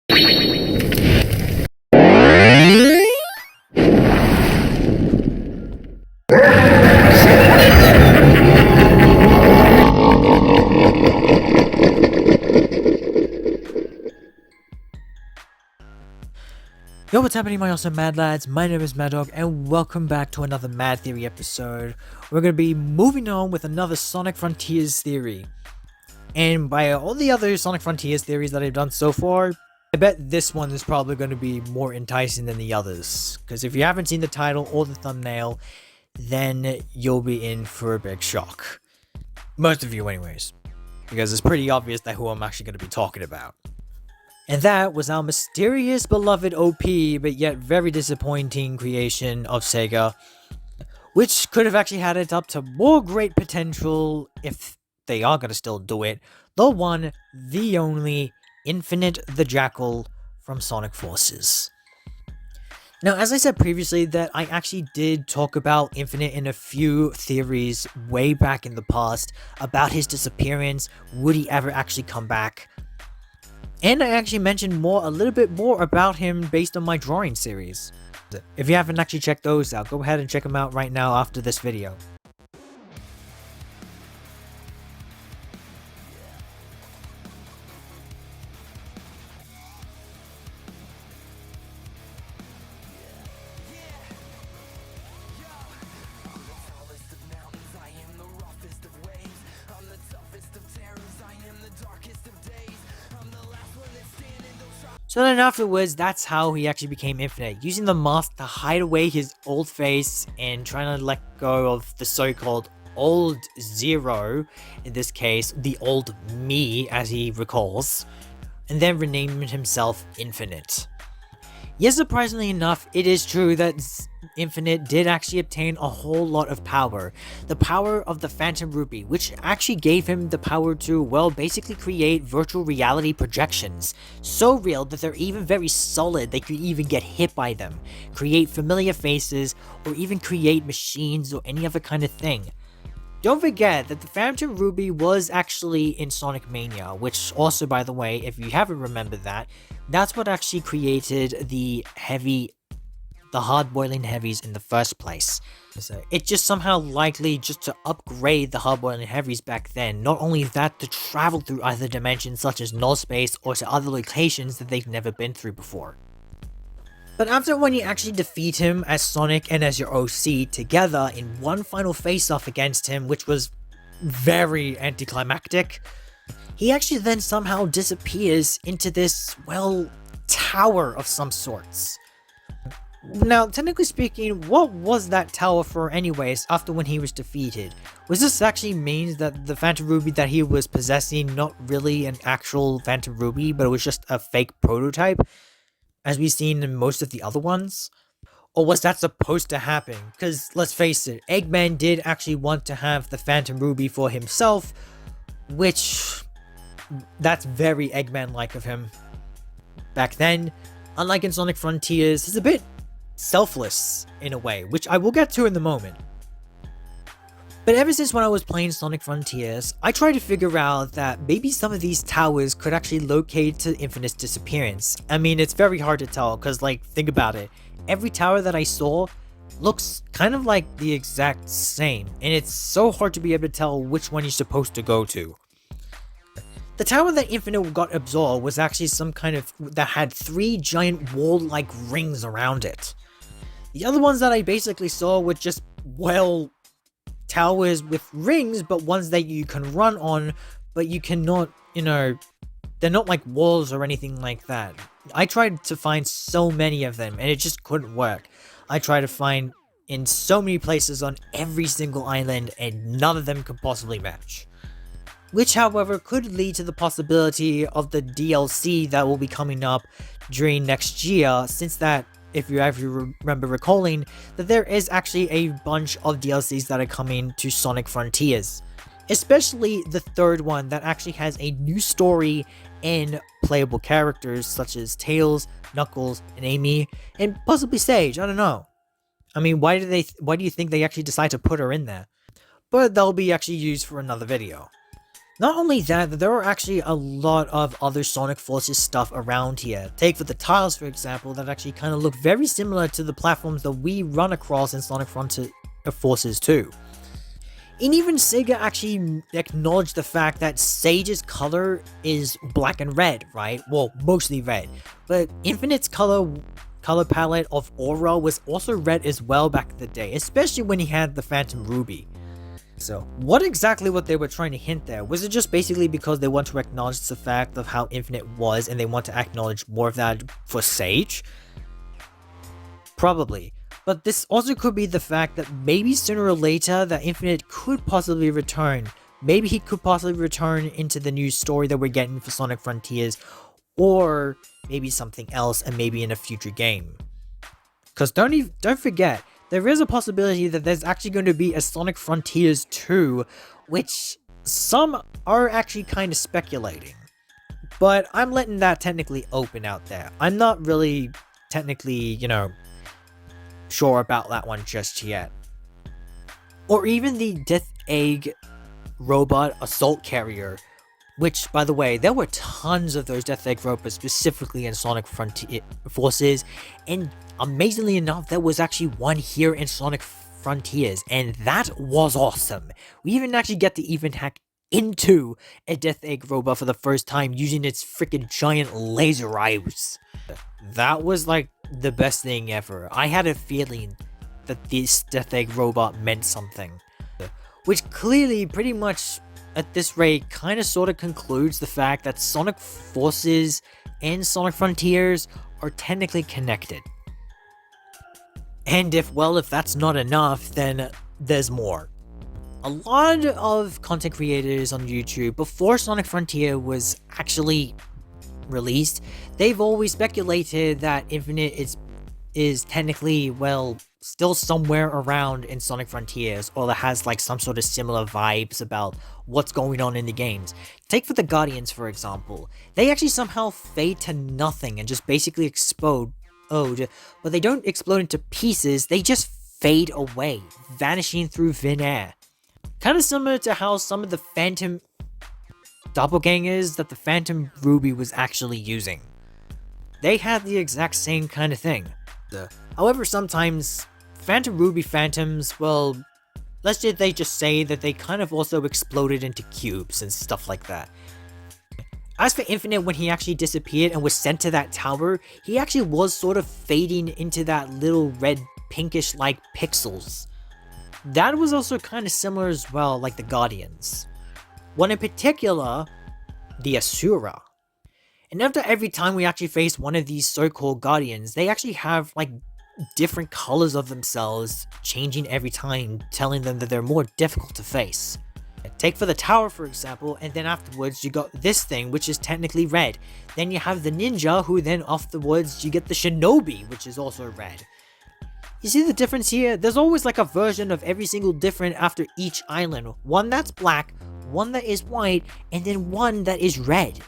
Yo, what's happening, my awesome mad lads? My name is Mad Dog, and welcome back to another Mad Theory episode. We're going to be moving on with another Sonic Frontiers theory. And by all the other Sonic Frontiers theories that I've done so far, I bet this one is probably going to be more enticing than the others. Because if you haven't seen the title or the thumbnail, then you'll be in for a big shock. Most of you anyways. Because it's pretty obvious that who I'm actually going to be talking about. And that was our mysterious, beloved OP, but yet very disappointing creation of Sega, which could have actually had it up to more great potential if they are going to still do it. The one, the only, Infinite the Jackal from Sonic Forces. Now, as I said previously, that I actually did talk about Infinite in a few theories way back in the past about his disappearance. Would he ever actually come back? And I actually mentioned a little bit more about him based on my drawing series. If you haven't actually checked those out, go ahead and check them out right now after this video. So then afterwards, that's how he actually became Infinite, using the mask to hide away his old face and trying to let go of the so-called old Zero, in this case, the old me, as he recalls, and then renamed himself Infinite. Yes, surprisingly enough, it is true that Infinite did actually obtain a whole lot of power. The power of the Phantom Ruby, which actually gave him the power to, well, basically create virtual reality projections. So real that they're even very solid, they could even get hit by them, create familiar faces, or even create machines or any other kind of thing. Don't forget that the Phantom Ruby was actually in Sonic Mania, which also, by the way, if you haven't remembered that, that's what actually created the hard-boiling heavies in the first place. So it's just somehow likely just to upgrade the hard-boiling heavies back then. Not only that, to travel through other dimensions such as null space or to other locations that they've never been through before. But after when you actually defeat him as Sonic and as your OC together in one final face-off against him, which was very anticlimactic, he actually then somehow disappears into this, well, tower of some sorts. Now, technically speaking, what was that tower for anyways after when he was defeated? Was this actually means that the Phantom Ruby that he was possessing not really an actual Phantom Ruby, but it was just a fake prototype, as we've seen in most of the other ones? Or was that supposed to happen? Because, let's face it, Eggman did actually want to have the Phantom Ruby for himself, which, that's very Eggman-like of him. Back then, unlike in Sonic Frontiers, he's a bit selfless in a way, which I will get to in a moment. But ever since when I was playing Sonic Frontiers, I tried to figure out that maybe some of these towers could actually locate to Infinite's disappearance. I mean, it's very hard to tell, because, like, think about it. Every tower that I saw looks kind of like the exact same, and it's so hard to be able to tell which one you're supposed to go to. The tower that Infinite got absorbed was actually some kind of, that had 3 giant wall-like rings around it. The other ones that I basically saw were just, well, towers with rings, but ones that you can run on, but you cannot, they're not like walls or anything like that. I tried to find so many of them, and it just couldn't work. I tried to find in so many places on every single island, and none of them could possibly match. Which, however, could lead to the possibility of the DLC that will be coming up during next year, since that, if you actually remember recalling, that there is actually a bunch of DLCs that are coming to Sonic Frontiers. Especially the third one that actually has a new story and playable characters such as Tails, Knuckles, and Amy, and possibly Sage, I don't know. I mean, why do you think they actually decide to put her in there? But they'll be actually used for another video. Not only that, there are actually a lot of other Sonic Forces stuff around here. Take for the tiles, for example, that actually kind of look very similar to the platforms that we run across in Sonic Frontier Forces 2. And even Sega actually acknowledged the fact that Sage's color is black and red, right? Well, mostly red. But Infinite's color palette of aura was also red as well back in the day, especially when he had the Phantom Ruby. So, what exactly what they were trying to hint there? Was it just basically because they want to acknowledge the fact of how Infinite was and they want to acknowledge more of that for Sage? Probably. But this also could be the fact that maybe sooner or later that Infinite could possibly return. Maybe he could possibly return into the new story that we're getting for Sonic Frontiers, or maybe something else and maybe in a future game. Because don't forget, there is a possibility that there's actually going to be a Sonic Frontiers 2, which some are actually kind of speculating. But I'm letting that technically open out there. I'm not really technically, sure about that one just yet. Or even the Death Egg robot assault carrier, which, by the way, there were tons of those Death Egg robots specifically in Sonic Frontier Forces, and amazingly enough, there was actually one here in Sonic Frontiers, and that was awesome. We even actually get to hack into a Death Egg robot for the first time using its freaking giant laser eyes. That was like the best thing ever. I had a feeling that this Death Egg robot meant something. Which clearly, pretty much at this rate, kind of sort of concludes the fact that Sonic Forces and Sonic Frontiers are technically connected. And if that's not enough, then there's more. A lot of content creators on YouTube, before Sonic Frontier was actually released, they've always speculated that Infinite is technically, still somewhere around in Sonic Frontiers, or that has like some sort of similar vibes about what's going on in the games. Take for the Guardians, for example. They actually somehow fade to nothing and just basically explode. But they don't explode into pieces, they just fade away, vanishing through thin air. Kind of similar to how some of the Phantom doppelgangers that the Phantom Ruby was actually using. They had the exact same kind of thing. However, sometimes Phantom Ruby Phantoms, let's just say that they kind of also exploded into cubes and stuff like that. As for Infinite, when he actually disappeared and was sent to that tower, he actually was sort of fading into that little red pinkish-like pixels. That was also kind of similar as well, like the Guardians. One in particular, the Asura. And after every time we actually face one of these so-called Guardians, they actually have like different colors of themselves, changing every time, telling them that they're more difficult to face. Take for the tower, for example, and then afterwards you got this thing, which is technically red. Then you have the ninja, who then afterwards you get the shinobi, which is also red. You see the difference here? There's always like a version of every single different after each island. One that's black, one that is white, and then one that is red.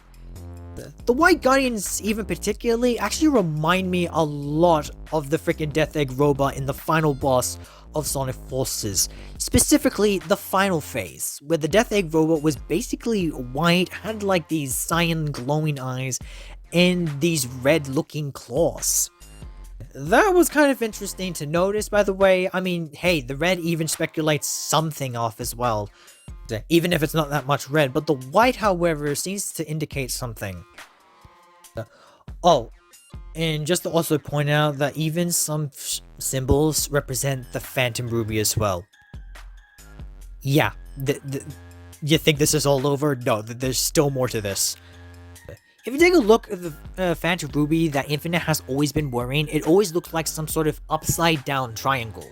The White Guardians, even particularly, actually remind me a lot of the freaking Death Egg robot in the final boss of Sonic Forces. Specifically, the final phase, where the Death Egg robot was basically white, had like these cyan glowing eyes, and these red looking claws. That was kind of interesting to notice, by the way. I mean, hey, the red even speculates something off as well, even if it's not that much red, but the white, however, seems to indicate something. And just to also point out that even some symbols represent the Phantom Ruby as well. Yeah, you think this is all over? No, there's still more to this. If you take a look at the Phantom Ruby that Infinite has always been wearing, it always looks like some sort of upside down triangle.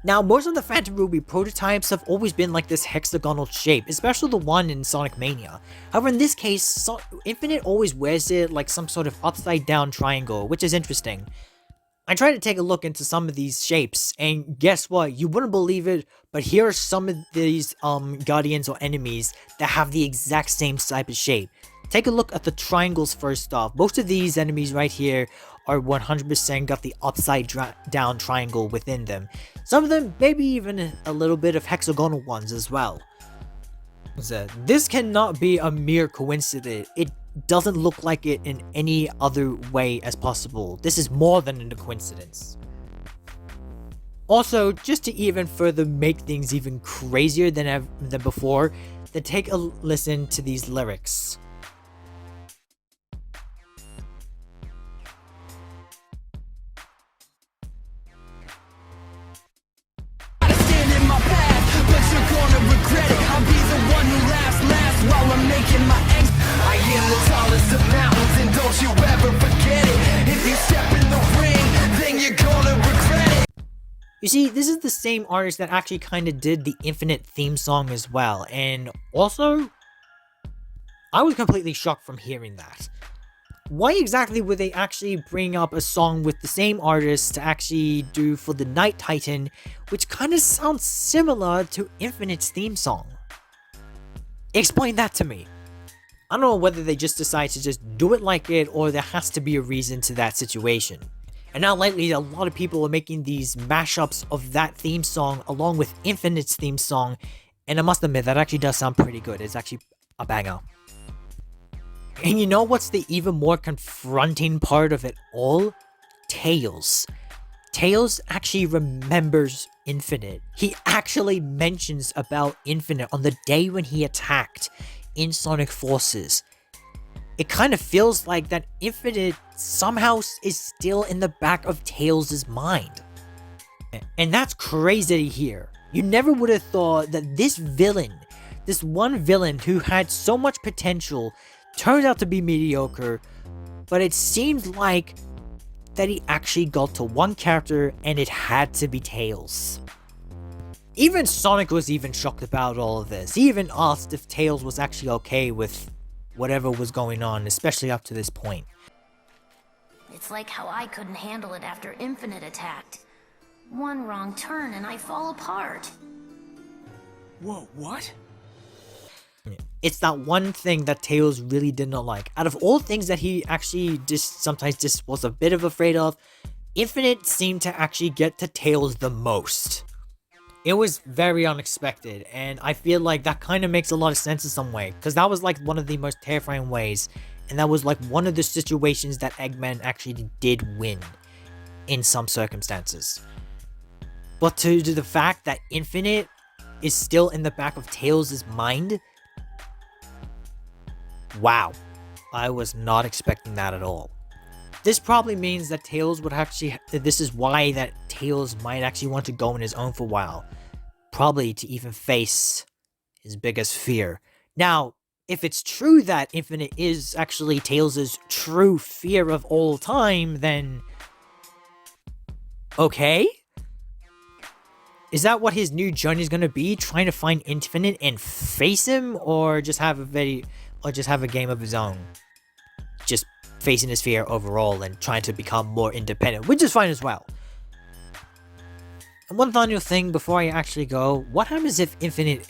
Now, most of the Phantom Ruby prototypes have always been like this hexagonal shape, especially the one in Sonic Mania. However, in this case, Infinite always wears it like some sort of upside down triangle, which is interesting. I tried to take a look into some of these shapes, and guess what? You wouldn't believe it, but here are some of these Guardians or enemies that have the exact same type of shape. Take a look at the triangles first off. Most of these enemies right here are 100% got the upside down triangle within them. Some of them, maybe even a little bit of hexagonal ones as well. So, this cannot be a mere coincidence. It doesn't look like it in any other way as possible. This is more than a coincidence. Also, just to even further make things even crazier than before, then take a listen to these lyrics. You see, this is the same artist that actually kind of did the Infinite theme song as well, and also, I was completely shocked from hearing that. Why exactly would they actually bring up a song with the same artist to actually do for the Night Titan, which kind of sounds similar to Infinite's theme song? Explain that to me. I don't know whether they just decide to just do it like it, or there has to be a reason to that situation. And now lately, a lot of people are making these mashups of that theme song along with Infinite's theme song, and I must admit, that actually does sound pretty good. It's actually a banger. And you know what's the even more confronting part of it all? Tails. Tails actually remembers Infinite. He actually mentions about Infinite on the day when he attacked in Sonic Forces. It kind of feels like that Infinite somehow is still in the back of Tails' mind. And that's crazy to hear. You never would have thought that this villain, this one villain who had so much potential, turned out to be mediocre, but it seemed like that he actually got to one character and it had to be Tails. Even Sonic was even shocked about all of this. He even asked if Tails was actually okay with whatever was going on, especially up to this point. It's like how I couldn't handle it after Infinite attacked. One wrong turn and I fall apart. Whoa, what? It's that one thing that Tails really did not like. Out of all things that he actually sometimes just was a bit of afraid of, Infinite seemed to actually get to Tails the most. It was very unexpected, and I feel like that kind of makes a lot of sense in some way, because that was like one of the most terrifying ways, and that was like one of the situations that Eggman actually did win in some circumstances. But to the fact that Infinite is still in the back of Tails' mind, wow, I was not expecting that at all. This probably means that Tails would actually, this is why that Tails might actually want to go on his own for a while. Probably to even face his biggest fear. Now, if it's true that Infinite is actually Tails' true fear of all time, then okay? Is that what his new journey is gonna be? Trying to find Infinite and face him, or just have a game of his own? Just facing his fear overall and trying to become more independent, which is fine as well. And one final thing before I actually go, what happens if Infinite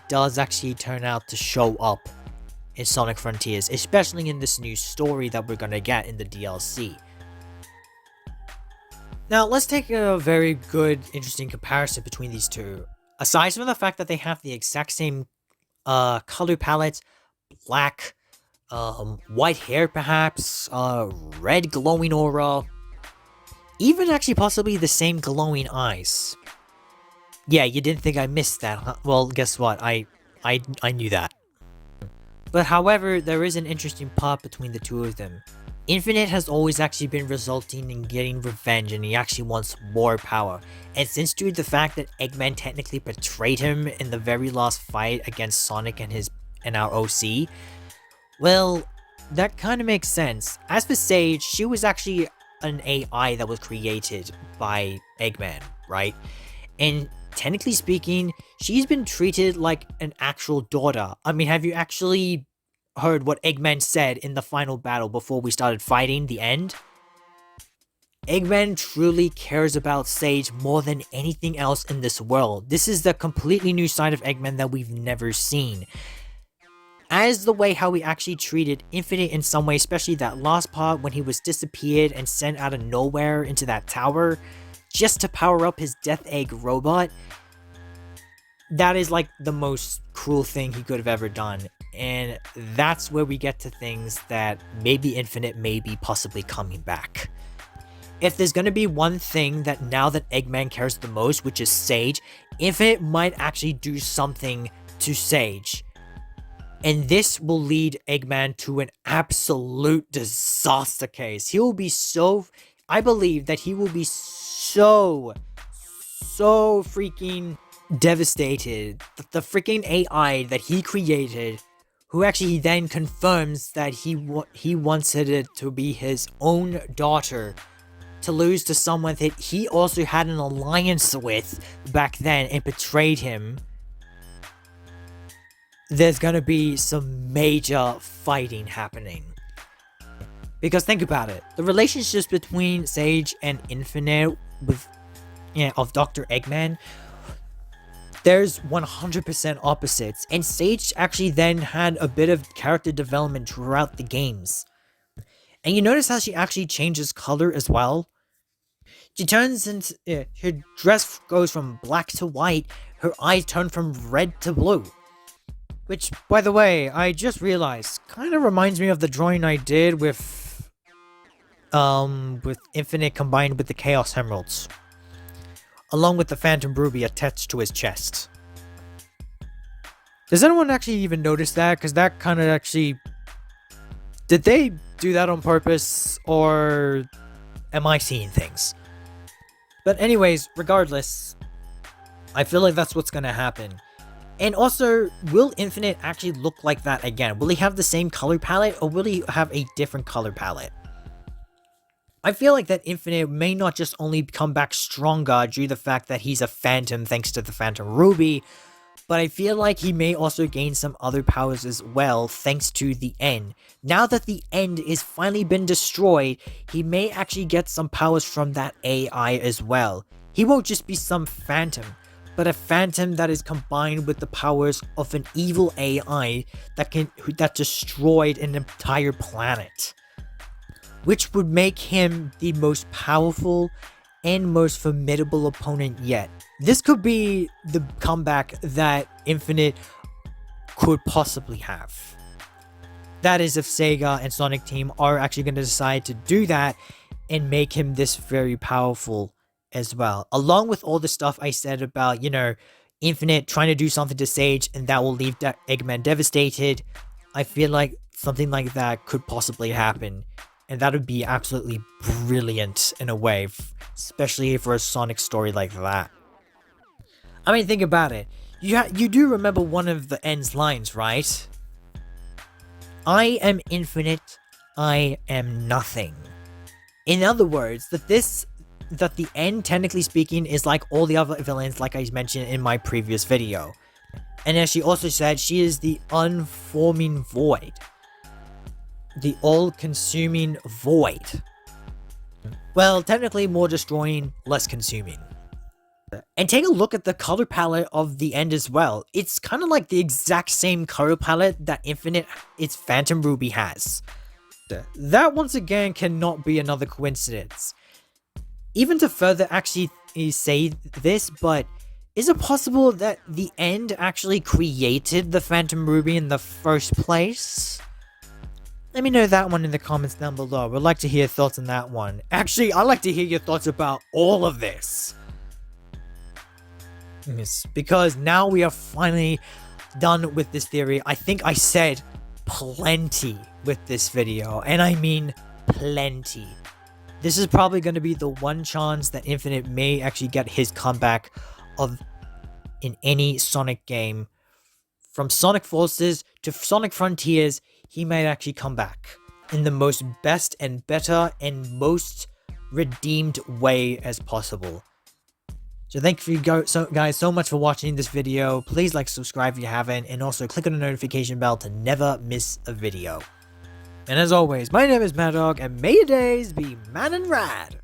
does actually turn out to show up in Sonic Frontiers, especially in this new story that we're gonna get in the DLC? Now, let's take a very good, interesting comparison between these two. Aside from the fact that they have the exact same color palette, black, white hair perhaps, red glowing aura, even actually possibly the same glowing eyes. Yeah, you didn't think I missed that, huh? Well, guess what? I knew that. But however, there is an interesting part between the two of them. Infinite has always actually been resulting in getting revenge, and he actually wants more power. And since due to the fact that Eggman technically betrayed him in the very last fight against Sonic and our OC, well, that kind of makes sense. As for Sage, she was actually an AI that was created by Eggman, right? And technically speaking, she's been treated like an actual daughter. I mean, have you actually heard what Eggman said in the final battle before we started fighting the end? Eggman truly cares about Sage more than anything else in this world. This is the completely new side of Eggman that we've never seen. As the way how he actually treated Infinite in some way, especially that last part when he was disappeared and sent out of nowhere into that tower just to power up his Death Egg robot. that is like the most cruel thing he could have ever done. And that's where we get to things that maybe Infinite may be possibly coming back. If there's going to be one thing that now that Eggman cares the most, which is Sage, Infinite might actually do something to Sage. And this will lead Eggman to an absolute disaster case. He will be so... I believe that he will be so freaking devastated that the freaking AI that he created, who actually then confirms that he wanted it to be his own daughter, to lose to someone that he also had an alliance with back then and betrayed him. There's gonna be some major fighting happening. Because think about it, the relationships between Sage and Infinite of Dr. Eggman, there's 100% opposites, and Sage actually then had a bit of character development throughout the games. And you notice how she actually changes color as well? She turns into... her dress goes from black to white, her eyes turn from red to blue. Which, by the way, I just realized, kind of reminds me of the drawing I did with Infinite combined with the Chaos Emeralds, along with the Phantom Ruby attached to his chest. Does anyone actually even notice that? Because that kind of actually... Did they do that on purpose, or am I seeing things? But anyways, regardless, I feel like that's what's gonna happen. And also, will Infinite actually look like that again? Will he have the same color palette, or will he have a different color palette? I feel like that Infinite may not just only come back stronger due to the fact that he's a phantom thanks to the Phantom Ruby, but I feel like he may also gain some other powers as well thanks to the End. Now that the End is finally been destroyed, he may actually get some powers from that AI as well. He won't just be some phantom, but a phantom that is combined with the powers of an evil AI that destroyed an entire planet, which would make him the most powerful and most formidable opponent yet. This could be the comeback that Infinite could possibly have. That is if Sega and Sonic Team are actually going to decide to do that and make him this very powerful as well. Along with all the stuff I said about, Infinite trying to do something to Sage and that will leave Eggman devastated, I feel like something like that could possibly happen. And that would be absolutely brilliant in a way, especially for a Sonic story like that. I mean, think about it. You do remember one of the End's lines, right? I am infinite, I am nothing. In other words, that the End, technically speaking, is like all the other villains like I mentioned in my previous video. And as she also said, she is the unforming void. The all-consuming void. Well, technically more destroying, less consuming. And take a look at the color palette of the End as well. It's kind of like the exact same color palette that its Phantom Ruby has. That once again cannot be another coincidence. Even to further actually say this, but is it possible that the End actually created the Phantom Ruby in the first place? Let me know that one in the comments down below. I'd like to hear your thoughts on that one. Actually, I'd like to hear your thoughts about all of this. Yes, because now we are finally done with this theory. I think I said plenty with this video, and I mean plenty. This is probably going to be the one chance that Infinite may actually get his comeback in any Sonic game. From Sonic Forces to Sonic Frontiers, he might actually come back in the most best and better and most redeemed way as possible. So thank you guys so much for watching this video. Please like, subscribe if you haven't, and also click on the notification bell to never miss a video. And as always, my name is Mad Dog, and may your days be mad and rad!